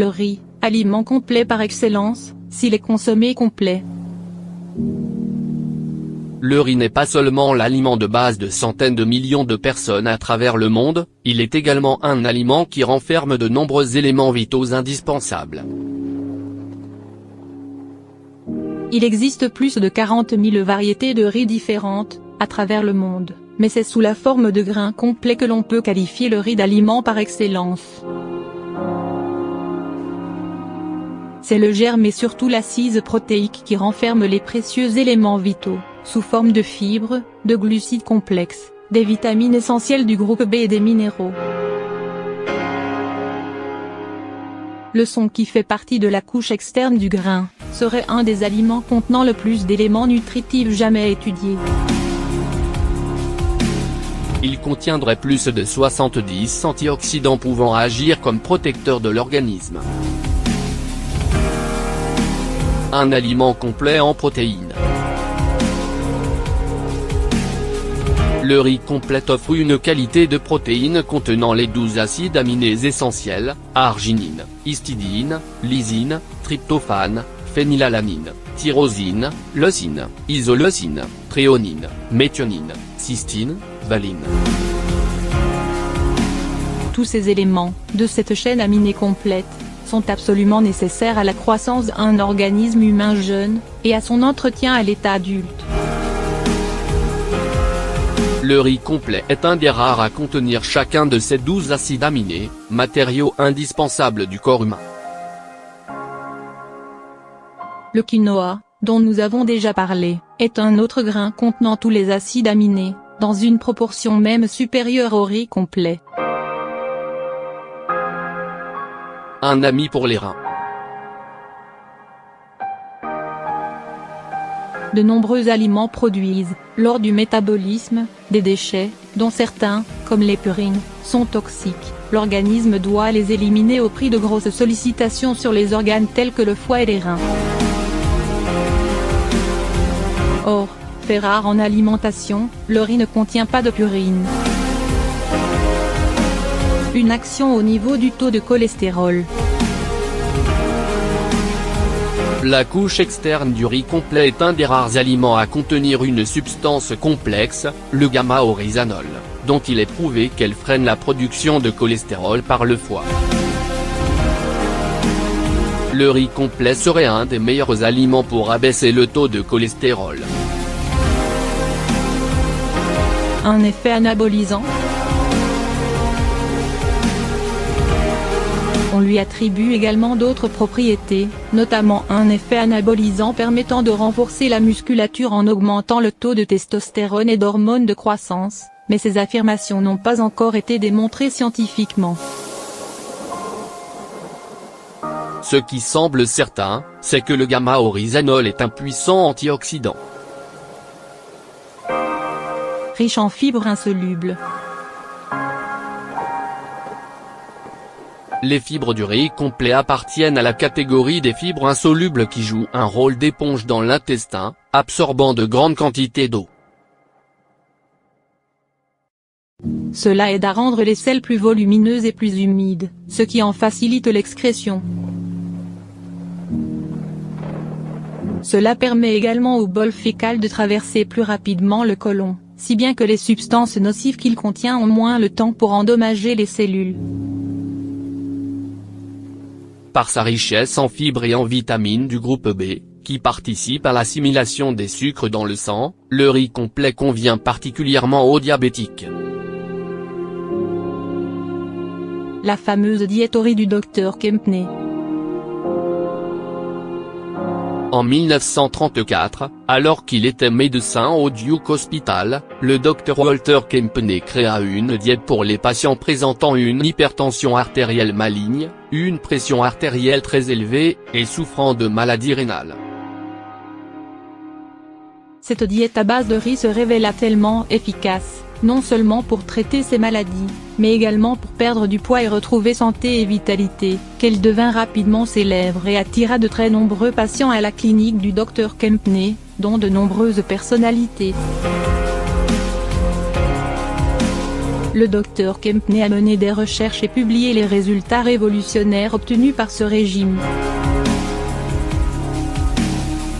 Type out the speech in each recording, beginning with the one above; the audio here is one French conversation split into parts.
Le riz, aliment complet par excellence, s'il est consommé complet. Le riz n'est pas seulement l'aliment de base de centaines de millions de personnes à travers le monde, il est également un aliment qui renferme de nombreux éléments vitaux indispensables. Il existe plus de 40 000 variétés de riz différentes, à travers le monde, mais c'est sous la forme de grains complets que l'on peut qualifier le riz d'aliment par excellence. C'est le germe et surtout l'assise protéique qui renferme les précieux éléments vitaux, sous forme de fibres, de glucides complexes, des vitamines essentielles du groupe B et des minéraux. Le son qui fait partie de la couche externe du grain, serait un des aliments contenant le plus d'éléments nutritifs jamais étudiés. Il contiendrait plus de 70 antioxydants pouvant agir comme protecteurs de l'organisme. Un aliment complet en protéines. Le riz complet offre une qualité de protéines contenant les 12 acides aminés essentiels, arginine, histidine, lysine, tryptophane, phénylalanine, tyrosine, leucine, isoleucine, thréonine, méthionine, cystine, valine. Tous ces éléments, de cette chaîne aminée complète, sont absolument nécessaires à la croissance d'un organisme humain jeune, et à son entretien à l'état adulte. Le riz complet est un des rares à contenir chacun de ces 12 acides aminés, matériaux indispensables du corps humain. Le quinoa, dont nous avons déjà parlé, est un autre grain contenant tous les acides aminés, dans une proportion même supérieure au riz complet. Un ami pour les reins. De nombreux aliments produisent, lors du métabolisme, des déchets, dont certains, comme les purines, sont toxiques. L'organisme doit les éliminer au prix de grosses sollicitations sur les organes tels que le foie et les reins. Or, fait rare en alimentation, le riz ne contient pas de purine. Une action au niveau du taux de cholestérol. La couche externe du riz complet est un des rares aliments à contenir une substance complexe, le gamma-oryzanol, dont il est prouvé qu'elle freine la production de cholestérol par le foie. Le riz complet serait un des meilleurs aliments pour abaisser le taux de cholestérol. Un effet anabolisant. On lui attribue également d'autres propriétés, notamment un effet anabolisant permettant de renforcer la musculature en augmentant le taux de testostérone et d'hormones de croissance, mais ces affirmations n'ont pas encore été démontrées scientifiquement. Ce qui semble certain, c'est que le gamma-oryzanol est un puissant antioxydant. Riche en fibres insolubles. Les fibres du riz complet appartiennent à la catégorie des fibres insolubles qui jouent un rôle d'éponge dans l'intestin, absorbant de grandes quantités d'eau. Cela aide à rendre les selles plus volumineuses et plus humides, ce qui en facilite l'excrétion. Cela permet également au bol fécal de traverser plus rapidement le côlon, si bien que les substances nocives qu'il contient ont moins le temps pour endommager les cellules. Par sa richesse en fibres et en vitamines du groupe B, qui participent à l'assimilation des sucres dans le sang, le riz complet convient particulièrement aux diabétiques. La fameuse diète au riz du Dr Kempner. En 1934, alors qu'il était médecin au Duke Hospital, le Dr Walter Kempner créa une diète pour les patients présentant une hypertension artérielle maligne, une pression artérielle très élevée, et souffrant de maladies rénales. Cette diète à base de riz se révéla tellement efficace, non seulement pour traiter ces maladies, mais également pour perdre du poids et retrouver santé et vitalité, qu'elle devint rapidement célèbre et attira de très nombreux patients à la clinique du Dr Kempner, dont de nombreuses personnalités. Le docteur Kempner a mené des recherches et publié les résultats révolutionnaires obtenus par ce régime.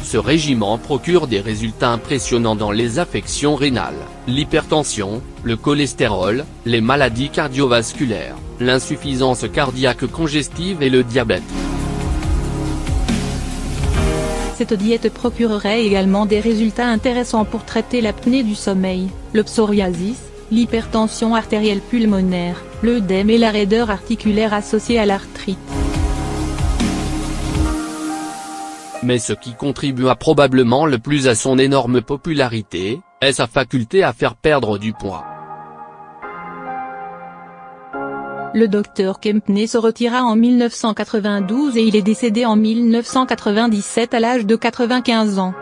Ce régime procure des résultats impressionnants dans les affections rénales, l'hypertension, le cholestérol, les maladies cardiovasculaires, l'insuffisance cardiaque congestive et le diabète. Cette diète procurerait également des résultats intéressants pour traiter l'apnée du sommeil, le psoriasis, l'hypertension artérielle pulmonaire, l'œdème et la raideur articulaire associée à l'arthrite. Mais ce qui contribua probablement le plus à son énorme popularité, est sa faculté à faire perdre du poids. Le docteur Kempner se retira en 1992 et il est décédé en 1997 à l'âge de 95 ans.